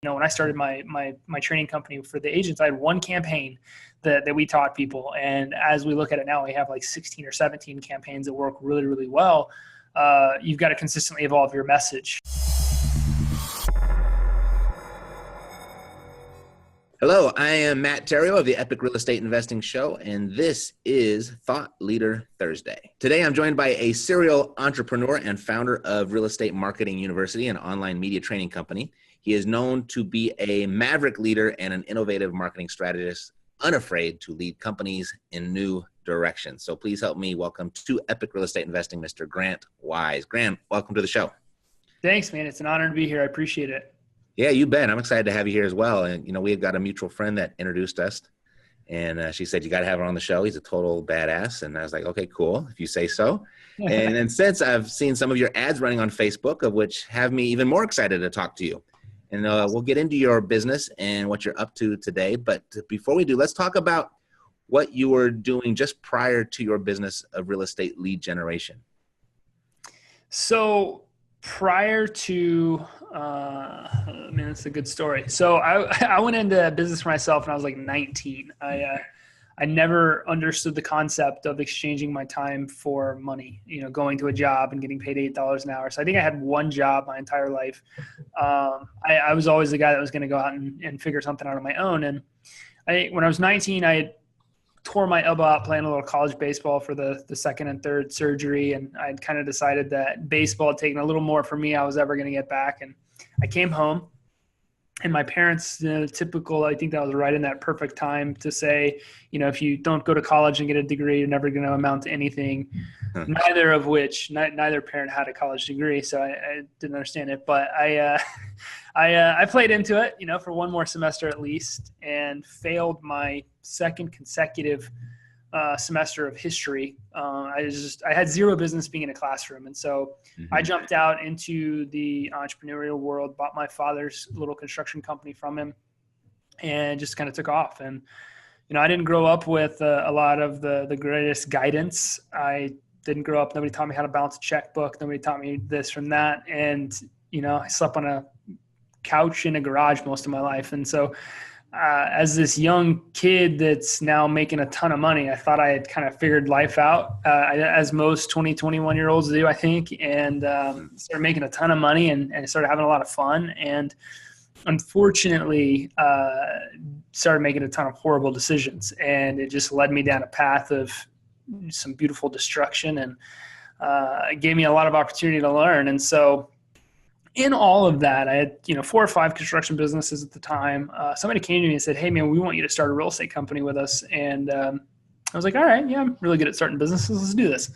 when I started my training company for the agents, I had one campaign that we taught people. And as we look at it now, we have like 16 or 17 campaigns that work really, really well. You've got to consistently evolve your message. Hello, I am Matt Theriault of the Epic Real Estate Investing Show, and this is Thought Leader Thursday. Today, I'm joined by a serial entrepreneur and founder of Real Estate Marketing University, an online media training company. He is known to be a maverick leader and an innovative marketing strategist, unafraid to lead companies in new directions. So please help me welcome to Epic Real Estate Investing, Mr. Grant Wise. Grant, welcome to the show. Thanks, man. It's an honor to be here. I appreciate it. Yeah, you bet. I'm excited to have you here as well. And, we've got a mutual friend that introduced us. And she said, you got to have her on the show. He's a total badass. And I was like, okay, cool, if you say so. And then since I've seen some of your ads running on Facebook, of which have me even more excited to talk to you. And we'll get into your business and what you're up to today. But before we do, let's talk about what you were doing just prior to your business of real estate lead generation. So prior to, man, that's a good story. So I went into business for myself when I was like 19. I never understood the concept of exchanging my time for money, going to a job and getting paid $8 an hour. So I think I had one job my entire life. I was always the guy that was going to go out and figure something out on my own. And when I was 19, I tore my elbow out playing a little college baseball for the second and third surgery. And I'd kind of decided that baseball had taken a little more from me I was ever going to get back. And I came home, and my parents, typical, I think that was right in that perfect time to say, if you don't go to college and get a degree, you're never going to amount to anything. Neither parent had a college degree. So I didn't understand it, but I played into it, for one more semester at least, and failed my second consecutive semester of history. I had zero business being in a classroom. And so I jumped out into the entrepreneurial world, bought my father's little construction company from him, and just kind of took off. And, I didn't grow up with a lot of the greatest guidance. I didn't grow up. Nobody taught me how to balance a checkbook. Nobody taught me this from that. And, I slept on a couch in a garage most of my life. And so as this young kid that's now making a ton of money, I thought I had kind of figured life out, as most 20, 21-year-olds do, I think, and started making a ton of money and started having a lot of fun. And unfortunately, started making a ton of horrible decisions. And it just led me down a path of some beautiful destruction, and it gave me a lot of opportunity to learn. And so in all of that, I had, 4 or 5 construction businesses at the time. Somebody came to me and said, "Hey man, we want you to start a real estate company with us." And I was like, all right, yeah, I'm really good at starting businesses. Let's do this.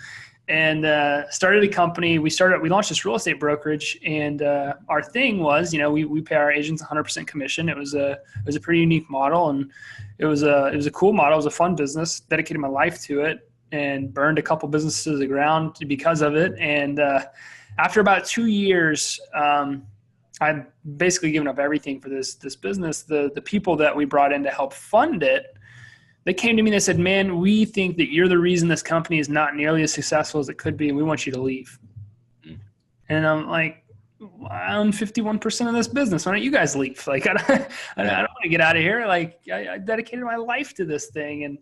And started a company. We launched this real estate brokerage, and our thing was, we pay our agents 100% commission. It was a pretty unique model, and it was a cool model. It was a fun business. Dedicated my life to it, and burned a couple businesses to the ground because of it. And after about 2 years, I'd basically given up everything for this business. The people that we brought in to help fund it, they came to me and they said, "Man, we think that you're the reason this company is not nearly as successful as it could be, and we want you to leave." And I'm like, "I own 51% of this business. Why don't you guys leave? Like, I don't want to get out of here. Like, I dedicated my life to this thing." And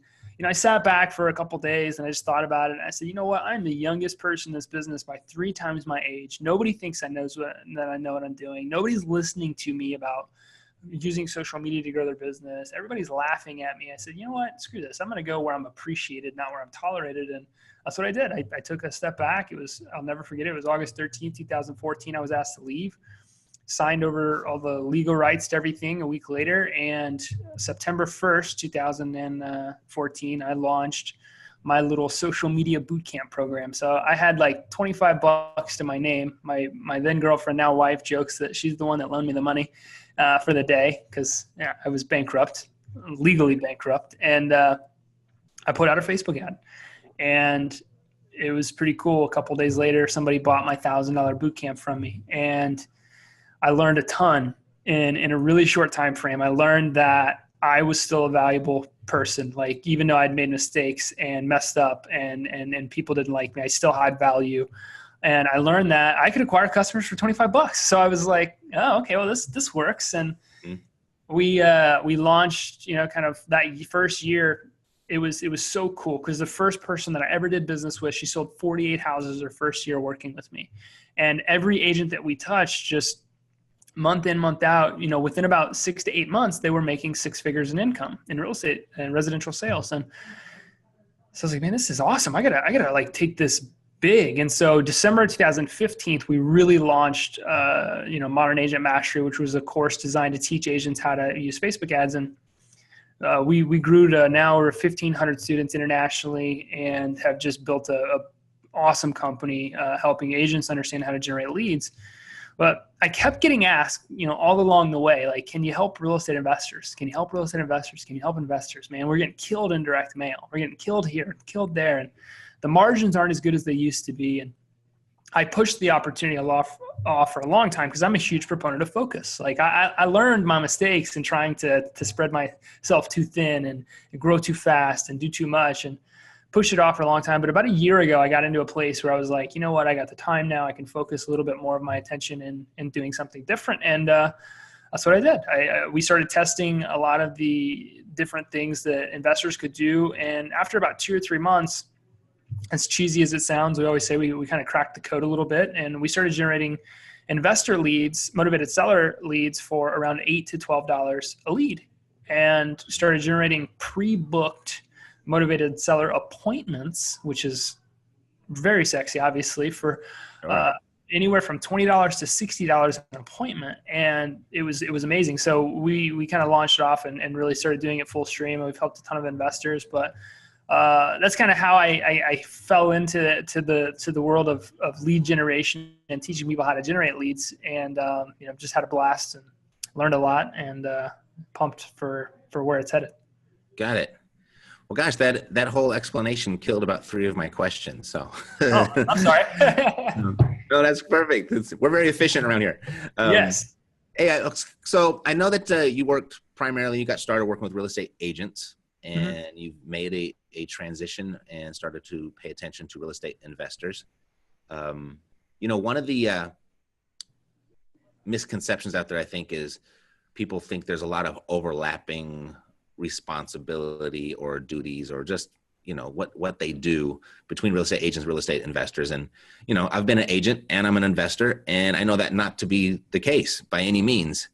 I sat back for a couple of days and I just thought about it. And I said, you know what? I'm the youngest person in this business by 3 times my age. Nobody thinks that I know what I'm doing. Nobody's listening to me about using social media to grow their business. Everybody's laughing at me. I said, you know what? Screw this. I'm going to go where I'm appreciated, not where I'm tolerated. And that's what I did. I took a step back. I'll never forget it. It was August 13th, 2014. I was asked to leave. Signed over all the legal rights to everything a week later. And September 1st, 2014, I launched my little social media bootcamp program. So I had like $25 to my name. My then girlfriend, now wife, jokes that she's the one that loaned me the money for the day, because I was bankrupt, legally bankrupt. And I put out a Facebook ad, and it was pretty cool. A couple of days later, somebody bought my $1,000 bootcamp from me, and I learned a ton in a really short time frame. I learned that I was still a valuable person. Like, even though I'd made mistakes and messed up and people didn't like me, I still had value. And I learned that I could acquire customers for $25. So I was like, oh, okay, well, this works. And Mhm. We launched, kind of that first year. It was so cool because the first person that I ever did business with, she sold 48 houses her first year working with me. And every agent that we touched, just month in, month out, within about 6 to 8 months, they were making six figures in income in real estate and residential sales. And so I was like, man, this is awesome. I gotta like take this big. And so December 2015, we really launched, Modern Agent Mastery, which was a course designed to teach agents how to use Facebook ads. And we grew to now over 1,500 students internationally and have just built a awesome company helping agents understand how to generate leads. But I kept getting asked, all along the way, like, can you help real estate investors? Can you help real estate investors? Can you help investors? Man, we're getting killed in direct mail. We're getting killed here, killed there. And the margins aren't as good as they used to be. And I pushed the opportunity off for a long time because I'm a huge proponent of focus. Like I learned my mistakes in trying to spread myself too thin and grow too fast and do too much and push it off for a long time. But about a year ago, I got into a place where I was like, you know what, I got the time now. I can focus a little bit more of my attention in doing something different. And that's what I did. We started testing a lot of the different things that investors could do. And after about 2 or 3 months, as cheesy as it sounds, we always say we kind of cracked the code a little bit, and we started generating investor leads, motivated seller leads for around $8 to $12 a lead, and started generating pre-booked motivated seller appointments, which is very sexy, obviously, for anywhere from $20 to $60 an appointment. And it was amazing. So we kind of launched it off and really started doing it full stream. We've helped a ton of investors, but that's kind of how I fell into the world of lead generation and teaching people how to generate leads, and just had a blast and learned a lot, and pumped for where it's headed. Got it. Well, gosh, that whole explanation killed about 3 of my questions. So, I'm sorry. No, that's perfect. We're very efficient around here. Yes. Hey, so I know that you got started working with real estate agents, and you've made a transition and started to pay attention to real estate investors. One of the misconceptions out there, I think, is people think there's a lot of overlapping responsibility or duties or just, what they do between real estate agents, real estate investors. And, I've been an agent and I'm an investor, and I know that not to be the case by any means.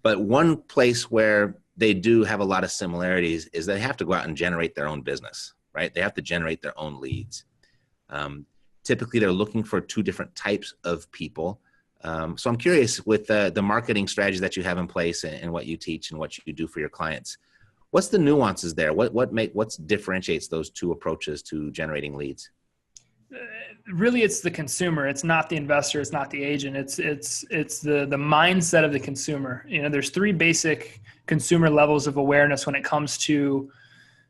But one place where they do have a lot of similarities is they have to go out and generate their own business, right? They have to generate their own leads. Typically, they're looking for 2 different types of people. So I'm curious, with the marketing strategies that you have in place and what you teach and what you do for your clients, what's the nuances there? What differentiates those 2 approaches to generating leads? Really, it's the consumer. It's not the investor. It's not the agent. It's the mindset of the consumer. There's 3 basic consumer levels of awareness when it comes to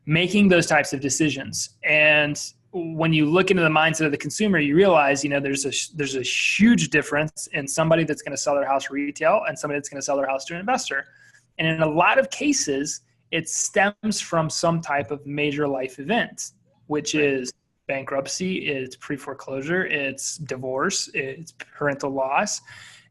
making those types of decisions. And when you look into the mindset of the consumer, you realize, there's a huge difference in somebody that's going to sell their house retail and somebody that's going to sell their house to an investor. And in a lot of cases, it stems from some type of major life event, which is bankruptcy, it's pre-foreclosure, it's divorce, it's parental loss.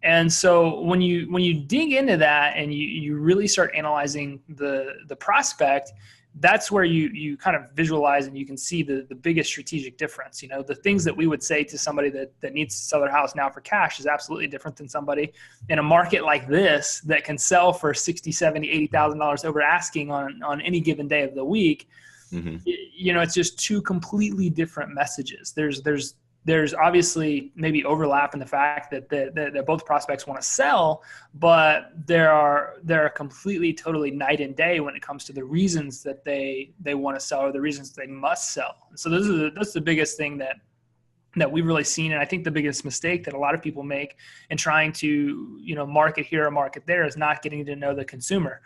And so when you dig into that and you really start analyzing the prospect, that's where you kind of visualize and you can see the biggest strategic difference. The things that we would say to somebody that needs to sell their house now for cash is absolutely different than somebody in a market like this that can sell for $60,000, $70,000, $80,000 over asking on any given day of the week. Mm-hmm. It's just 2 completely different messages. There's obviously maybe overlap in the fact that both prospects want to sell, but they're completely, totally night and day when it comes to the reasons that they want to sell or the reasons they must sell. So that's the biggest thing that we've really seen. And I think the biggest mistake that a lot of people make in trying to, market here or market there is not getting to know the consumer.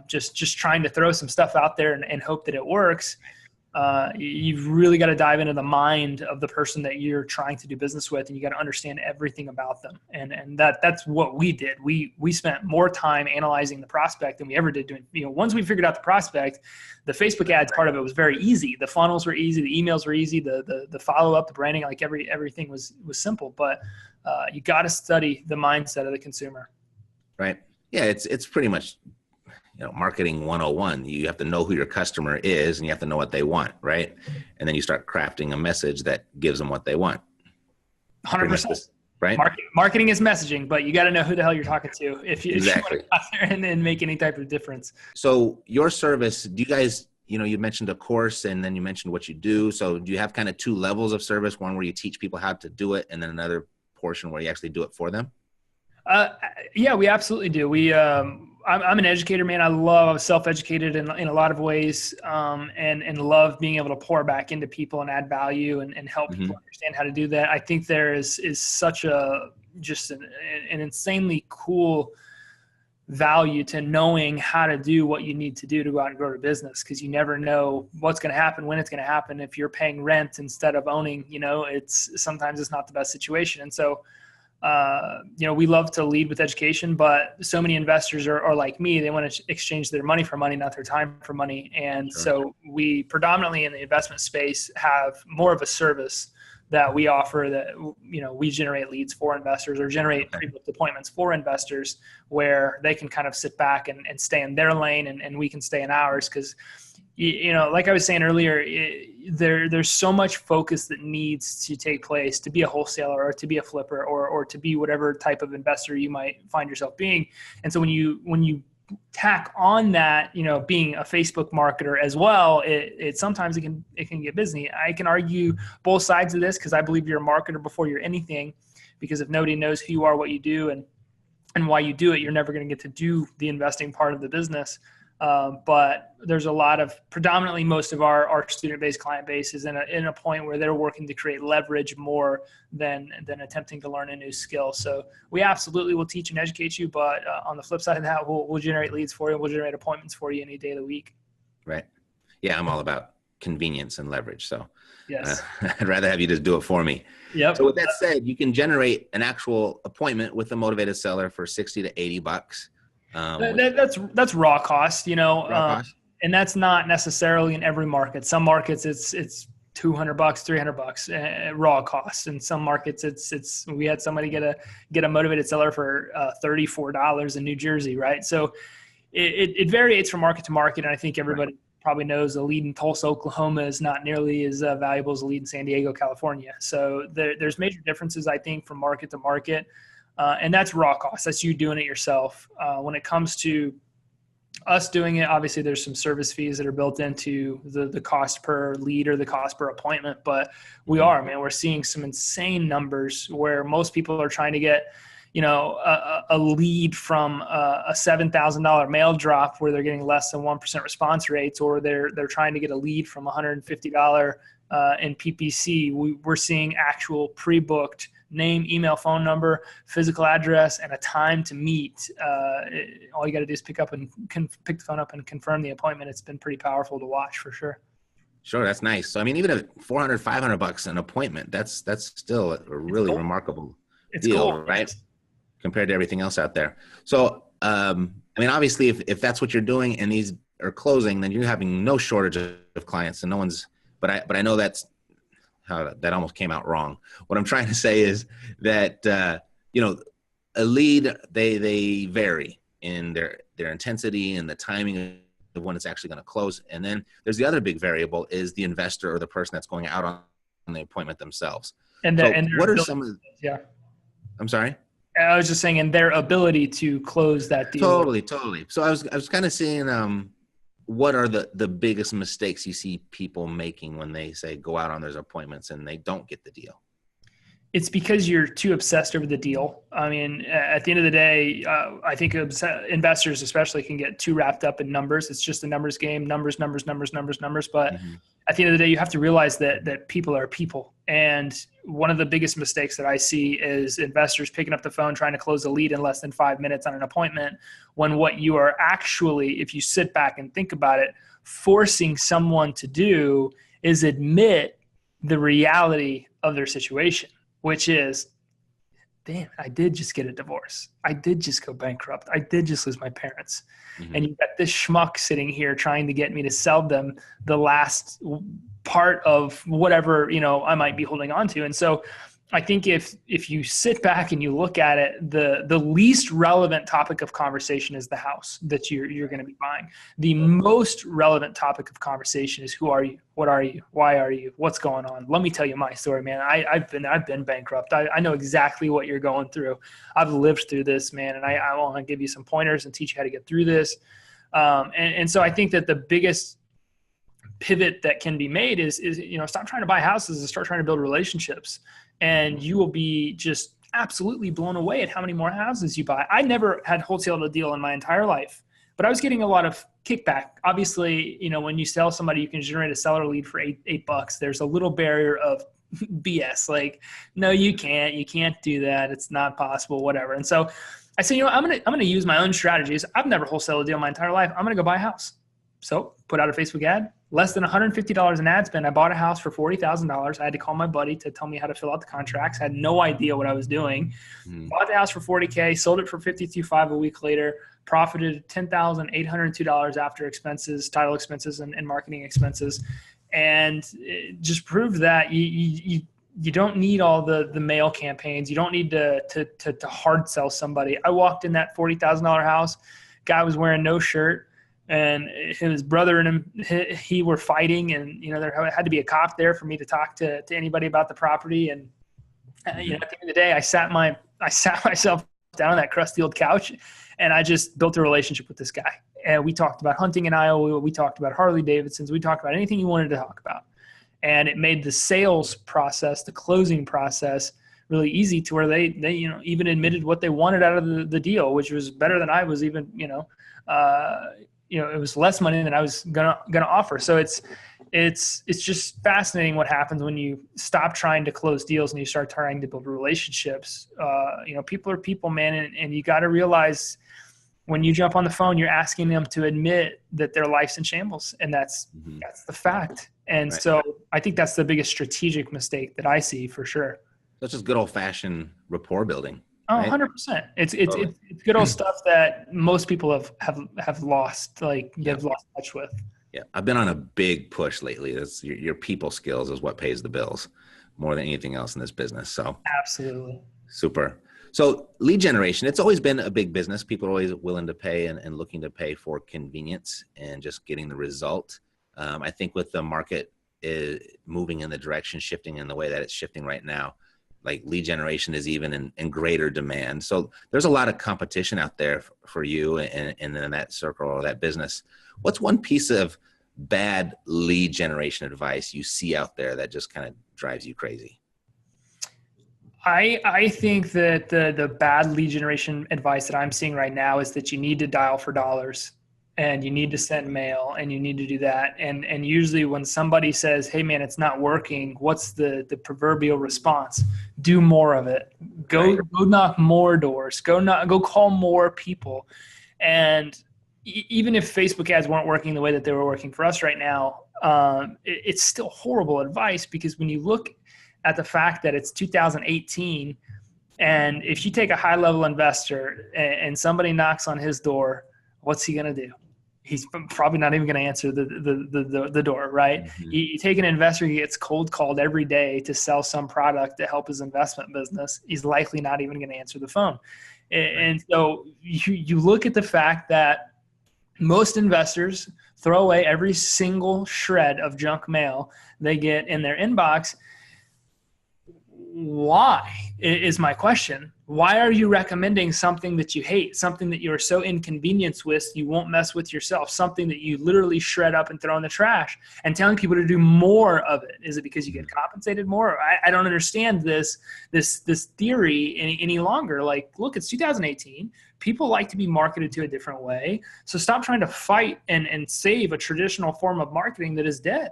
Just trying to throw some stuff out there and hope that it works. You've really got to dive into the mind of the person that you're trying to do business with, and you got to understand everything about them. And that's what we did. We spent more time analyzing the prospect than we ever did doing, once we figured out the prospect, the Facebook ads part of it was very easy. The funnels were easy. The emails were easy. The follow-up, the branding, like everything was simple, but you got to study the mindset of the consumer. Right. Yeah, it's pretty much, marketing 101. You have to know who your customer is and you have to know what they want, right? And then you start crafting a message that gives them what they want. 100%. Right? Marketing is messaging, but you got to know who the hell you're talking to if you want to go out there and make any type of difference. So your service, do you guys, you mentioned a course and then you mentioned what you do. So do you have kind of two levels of service, one where you teach people how to do it and then another portion where you actually do it for them? Yeah, we absolutely do. I'm an educator, man. I love self-educated in a lot of ways, and love being able to pour back into people and add value and help people understand how to do that. I think there is such just an insanely cool value to knowing how to do what you need to do to go out and grow a business, because you never know what's going to happen, when it's going to happen. If you're paying rent instead of owning, sometimes it's not the best situation. And so we love to lead with education, but so many investors are like me. They want to exchange their money for money, not their time for money. And so we predominantly in the investment space have more of a service that we offer that, we generate leads for investors or generate pre-booked appointments for investors where they can kind of sit back and stay in their lane and we can stay in ours. Because like I was saying earlier, there's so much focus that needs to take place to be a wholesaler or to be a flipper or to be whatever type of investor you might find yourself being. And so when you tack on that, being a Facebook marketer as well, it sometimes it can get busy. I can argue both sides of this because I believe you're a marketer before you're anything, because if nobody knows who you are, what you do, and why you do it, you're never going to get to do the investing part of the business. But there's a lot of predominantly most of our student-based client base is in a point where they're working to create leverage more than attempting to learn a new skill. So we absolutely will teach and educate you, but on the flip side of that, we'll generate leads for you. We'll generate appointments for you any day of the week. Right. Yeah. I'm all about convenience and leverage. So yes, I'd rather have you just do it for me. Yep. So with that said, you can generate an actual appointment with a motivated seller for $60 to $80. That's raw cost, cost. And that's not necessarily in every market. Some markets it's $200, $300 raw cost. In some markets we had somebody get a motivated seller for $34 in New Jersey, right? So it varies from market to market, and I think everybody probably knows a lead in Tulsa, Oklahoma is not nearly as valuable as a lead in San Diego, California. So there's major differences, I think, from market to market. And that's raw cost. That's you doing it yourself. When it comes to us doing it, obviously there's some service fees that are built into the cost per lead or the cost per appointment. But we're seeing some insane numbers where most people are trying to get, a lead from a $7,000 mail drop where they're getting less than 1% response rates, or they're trying to get a lead from $150 in PPC. We're seeing actual pre-booked name, email, phone number, physical address, and a time to meet. All you got to do is pick the phone up and confirm the appointment. It's been pretty powerful to watch for sure. Sure. That's nice. So, I mean, even at $400, $500 an appointment, that's still a really remarkable deal, cool, right? Compared to everything else out there. So, I mean, obviously if that's what you're doing and these are closing, then you're having no shortage of clients and no one's, but I know that's, that almost came out wrong. What I'm trying to say is that, a lead, they vary in their intensity and the timing of when it's actually going to close. And then there's the other big variable is the investor or the person that's going out on the appointment themselves. What are some of the, yeah. I'm sorry? I was just saying, in their ability to close that deal. Totally. So I was kind of seeing, what are the biggest mistakes you see people making when they say go out on those appointments and they don't get the deal? It's because you're too obsessed over the deal. I mean, at the end of the day, I think investors especially can get too wrapped up in numbers. It's just a numbers game, numbers. But at the end of the day, you have to realize that people are people. And one of the biggest mistakes that I see is investors picking up the phone, trying to close a lead in less than 5 minutes on an appointment, when what you are actually, if you sit back and think about it, forcing someone to do is admit the reality of their situation, which is, damn, I did just get a divorce. I did just go bankrupt. I did just lose my parents. Mm-hmm. And you've got this schmuck sitting here trying to get me to sell them the last part of whatever, I might be holding on to. And so I think if you sit back and you look at it, the least relevant topic of conversation is the house that you're going to be buying. The most relevant topic of conversation is who are you? What are you? Why are you? What's going on? Let me tell you my story, man. I've been bankrupt. I know exactly what you're going through. I've lived through this, man, and I want to give you some pointers and teach you how to get through this. And so I think that the biggest pivot that can be made is stop trying to buy houses and start trying to build relationships. And you will be just absolutely blown away at how many more houses you buy. I never had wholesale a deal in my entire life, but I was getting a lot of kickback. Obviously, when you sell somebody, you can generate a seller lead for $8. There's a little barrier of BS. Like, no, you can't do that. It's not possible, whatever. And so I said, I'm going to use my own strategies. I've never wholesaled a deal my entire life. I'm going to go buy a house. So put out a Facebook ad, less than $150 in ad spend. I bought a house for $40,000. I had to call my buddy to tell me how to fill out the contracts. I had no idea what I was doing. Bought the house for $40K, sold it for $52,500 a week later, profited $10,802 after expenses, title expenses, and marketing expenses. And it just proved that you don't need all the mail campaigns. You don't need to hard sell somebody. I walked in that $40,000 house. Guy was wearing no shirt. And his brother and him, he were fighting, and there had to be a cop there for me to talk to anybody about the property. And at the end of the day, I sat myself down on that crusty old couch, and I just built a relationship with this guy. And we talked about hunting in Iowa. We talked about Harley Davidsons. We talked about anything he wanted to talk about, and it made the sales process, the closing process, really easy to where they even admitted what they wanted out of the deal, which was better than I was even it was less money than I was gonna offer. So it's just fascinating what happens when you stop trying to close deals and you start trying to build relationships. People are people, man, and you got to realize when you jump on the phone, you're asking them to admit that their life's in shambles, and that's the fact. And right. So I think that's the biggest strategic mistake that I see for sure. That's just good old fashioned rapport building. Oh, right? 100%. It's good old stuff that most people have lost, they've lost touch with. Yeah. I've been on a big push lately. That's your people skills is what pays the bills more than anything else in this business. So absolutely. Super. So lead generation, it's always been a big business. People are always willing to pay and looking to pay for convenience and just getting the result. I think with the market moving in the direction, shifting in the way that it's shifting right now, like lead generation is even in greater demand. So there's a lot of competition out there for you and in that circle or that business. What's one piece of bad lead generation advice you see out there that just kind of drives you crazy? I think that the bad lead generation advice that I'm seeing right now is that you need to dial for dollars, and you need to send mail, and you need to do that. And usually when somebody says, hey man, it's not working, what's the proverbial response? Do more of it. Go knock more doors. Go call more people. And even if Facebook ads weren't working the way that they were working for us right now, it's still horrible advice, because when you look at the fact that it's 2018, and if you take a high level investor and somebody knocks on his door, what's he going to do? He's probably not even going to answer the door, right? Mm-hmm. You take an investor who gets cold called every day to sell some product to help his investment business. He's likely not even going to answer the phone. And so you look at the fact that most investors throw away every single shred of junk mail they get in their inbox. Why is my question? Why are you recommending something that you hate, something that you are so inconvenienced with you won't mess with yourself, something that you literally shred up and throw in the trash, and telling people to do more of it? Is it because you get compensated more? I don't understand this theory any longer. Like, look, it's 2018. People like to be marketed to a different way. So stop trying to fight and save a traditional form of marketing that is dead.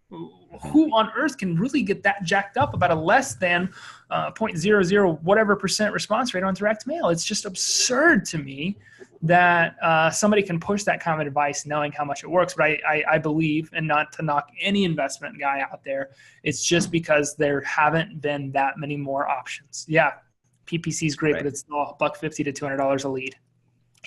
Who on earth can really get that jacked up about a less than 0.00 whatever % response rate on direct mail? It's just absurd to me that somebody can push that kind of advice knowing how much it works. But I believe, and not to knock any investment guy out there, it's just because there haven't been that many more options. Yeah, PPC is great, right, but it's still $150 to $200 a lead.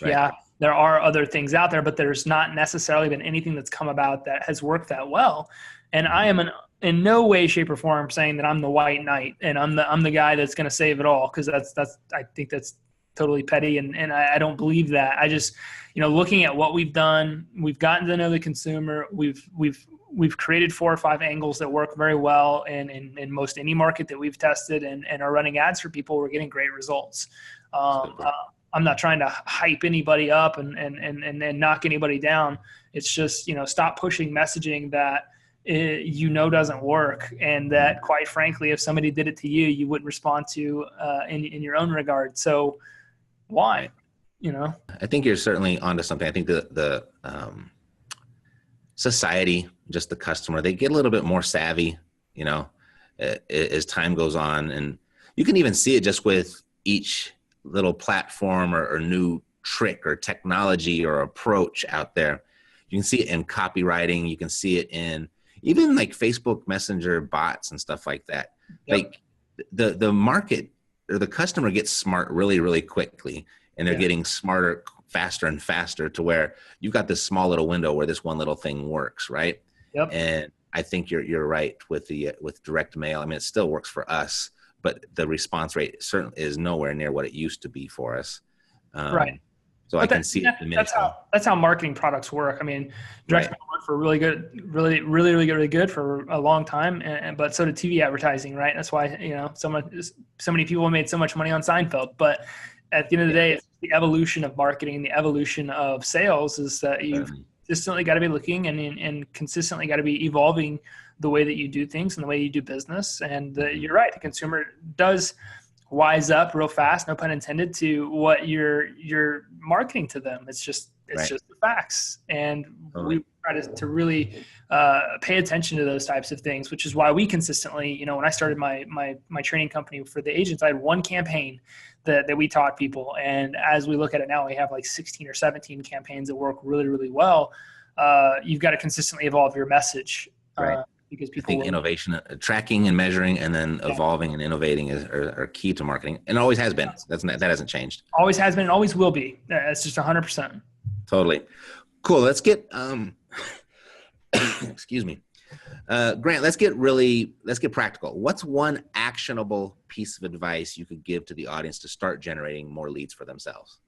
Right. Yeah, there are other things out there, but there's not necessarily been anything that's come about that has worked that well. And I am an in no way, shape, or form saying that I'm the white knight and I'm the guy that's going to save it all. Cause I think that's totally petty. And I don't believe that. I just, looking at what we've done, we've gotten to know the consumer. We've created 4 or 5 angles that work very well in most any market that we've tested and are running ads for people. We're getting great results. I'm not trying to hype anybody up and knock anybody down. It's just, stop pushing messaging that doesn't work, and that quite frankly, if somebody did it to you, you wouldn't respond to in your own regard. So why? I think you're certainly onto something. I think the society, just the customer, they get a little bit more savvy, as time goes on, and you can even see it just with each little platform or new trick or technology or approach out there. You can see it in copywriting. You can see it in even like Facebook Messenger bots and stuff like that. Yep. Like the market or the customer gets smart really, really quickly, and they're getting smarter faster and faster to where you've got this small little window where this one little thing works, right? Yep. And I think you're right with direct mail. I mean, it still works for us, but the response rate certainly is nowhere near what it used to be for us. Right. So I can see that's how marketing products work. I mean, direct mail worked for really good for a long time, but so did TV advertising, right? That's why so many people made so much money on Seinfeld. But at the end of the day, it's the evolution of marketing, the evolution of sales is that you've consistently got to be looking and consistently got to be evolving the way that you do things and the way you do business. And you're right, the consumer does wise up real fast, no pun intended, to what you're marketing to them. It's just the facts. And we try to really pay attention to those types of things, which is why we consistently, when I started my training company for the agents, I had one campaign that we taught people. And as we look at it now, we have like 16 or 17 campaigns that work really, really well. You've got to consistently evolve your message. Right. Because people I think innovation, tracking and measuring, and then evolving and innovating are key to marketing, and always has been. That hasn't changed. Always has been and always will be. It's just 100%. Totally. Cool. Let's get excuse me, Grant. Let's get practical. What's one actionable piece of advice you could give to the audience to start generating more leads for themselves?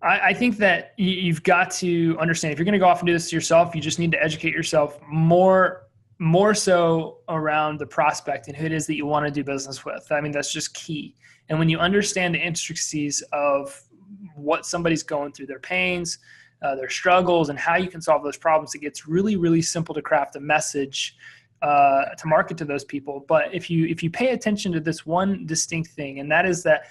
I think that you've got to understand, if you're going to go off and do this yourself, you just need to educate yourself more so around the prospect and who it is that you want to do business with. I mean, that's just key. And when you understand the intricacies of what somebody's going through, their pains, their struggles, and how you can solve those problems, it gets really, really simple to craft a message to market to those people. But if you pay attention to this one distinct thing, and that is that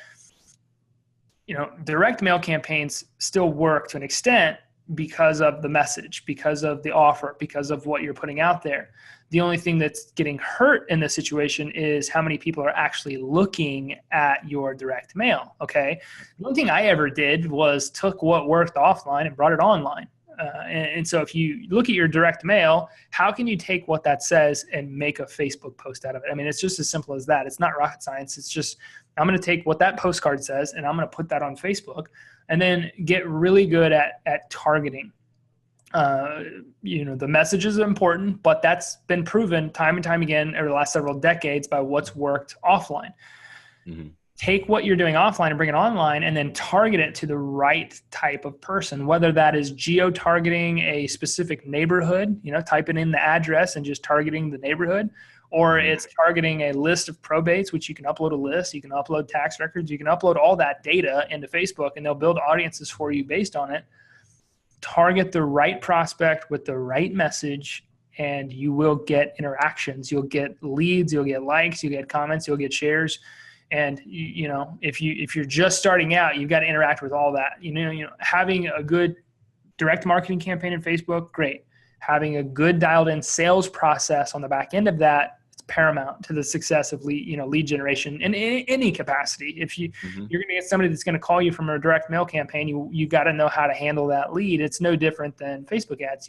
direct mail campaigns still work to an extent because of the message, because of the offer, because of what you're putting out there. The only thing that's getting hurt in this situation is how many people are actually looking at your direct mail. Okay. The only thing I ever did was took what worked offline and brought it online. And so if you look at your direct mail, how can you take what that says and make a Facebook post out of it? I mean, it's just as simple as that. It's not rocket science. It's just, I'm going to take what that postcard says and I'm going to put that on Facebook and then get really good at targeting. The message is important, but that's been proven time and time again over the last several decades by what's worked offline. Mm-hmm. Take what you're doing offline and bring it online and then target it to the right type of person, whether that is geo-targeting a specific neighborhood, typing in the address and just targeting the neighborhood, or it's targeting a list of probates, which you can upload a list, you can upload tax records, you can upload all that data into Facebook and they'll build audiences for you based on it. Target the right prospect with the right message and you will get interactions. You'll get leads, you'll get likes, you'll get comments, you'll get shares. And if you're just starting out, you've got to interact with all that. Having a good direct marketing campaign in Facebook, great. Having a good dialed in sales process on the back end of that, it's paramount to the success of lead generation in any capacity. If you're going to get somebody that's going to call you from a direct mail campaign, you got to know how to handle that lead. It's no different than Facebook ads.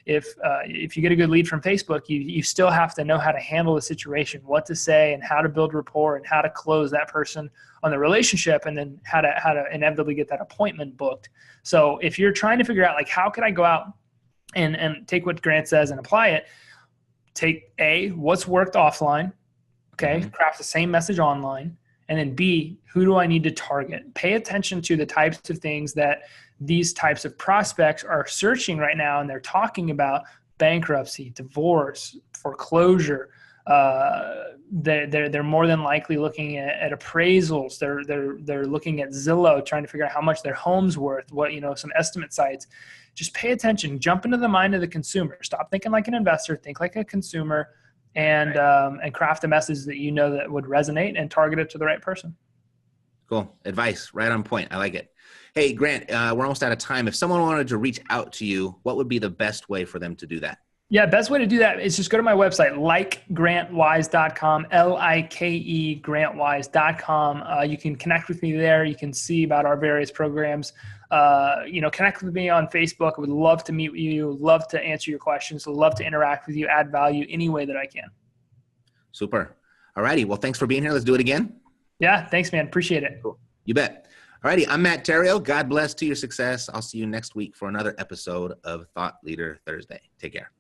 If you get a good lead from Facebook, you still have to know how to handle the situation, what to say and how to build rapport and how to close that person on the relationship and then how to inevitably get that appointment booked. So if you're trying to figure out how could I go out and take what Grant says and apply it, take what's worked offline, okay, craft the same message online, and then B, who do I need to target? Pay attention to the types of things that these types of prospects are searching right now, and they're talking about bankruptcy, divorce, foreclosure. They're more than likely looking at appraisals. They're looking at Zillow, trying to figure out how much their home's worth, what, some estimate sites. Just pay attention, jump into the mind of the consumer. Stop thinking like an investor, think like a consumer, and craft a message that that would resonate and target it to the right person. Cool advice, right on point. I like it. Hey, Grant, we're almost out of time. If someone wanted to reach out to you, what would be the best way for them to do that? Yeah, best way to do that is just go to my website, likegrantwise.com, L-I-K-E grantwise.com. You can connect with me there. You can see about our various programs. Connect with me on Facebook. I would love to meet with you, love to answer your questions, love to interact with you, add value any way that I can. Super. All righty. Well, thanks for being here. Let's do it again. Yeah, thanks, man. Appreciate it. Cool. You bet. All righty. I'm Matt Theriault. God bless to your success. I'll see you next week for another episode of Thought Leader Thursday. Take care.